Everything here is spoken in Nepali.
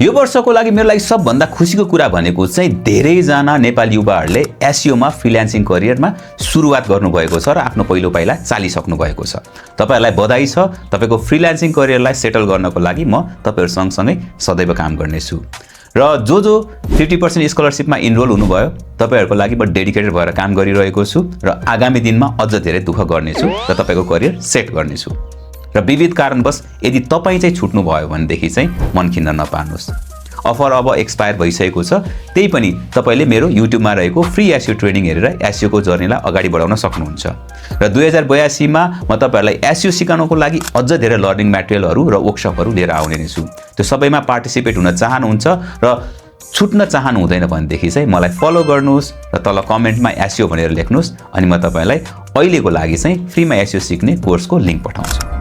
यो वर्षको लागि मेरो लागि सबभन्दा खुसीको कुरा भनेको चाहिँ धेरैजना नेपाली युवाहरूले एसईओमा फ्रिल्यान्सिङ करियरमा सुरुवात गर्नुभएको छ र आफ्नो पहिलो पाइला चालिसक्नु भएको छ। तपाईहरुलाई बधाई छ। तपाईको फ्रिल्यान्सिङ करियरलाई सेटल गर्नको लागि म तपाईहरु सँगसँगै सदैव काम गर्नेछु। र जो 50% स्कलरशिपमा इनरोल हुनुभयो तपाईहरुको लागि म डेडिकेटेड भएर काम गरिरहेको छु र आगामी दिनमा अझ धेरै दुःख गर्नेछु र तपाईको करियर सेट गर्नेछु। र विविध कारणवश यदि तपाई चाहिँ छुट्नु भयो भनेदेखि चाहिँ मन खिन्न नपार्नुस्। अफर अब एक्सपायर भइसकेको छ। त्यही पनि तपाईले मेरो युट्युबमा रहेको फ्री एसईओ ट्रेनिङ हेरेर एसईओ को जर्नीलाई अगाडि बढाउन सक्नुहुन्छ। र 2082 मा म तपाईहरुलाई एसईओ सिकाउनको लागि अझ धेरै लर्निङ मटेरियलहरु र वर्कसपहरु लिएर आउने नै छु। त्यो सबैमा पार्टिसिपेट हुन चाहनुहुन्छ र छुट्न चाहनु हुँदैन भनेदेखि चाहिँ मलाई फलो गर्नुस् र तल कमेन्टमा एसईओ भनेर लेख्नुस् अनि म तपाईलाई अहिलेको लागि चाहिँ फ्रीमा एसईओ सिक्ने कोर्सको लिंक पठाउँछु।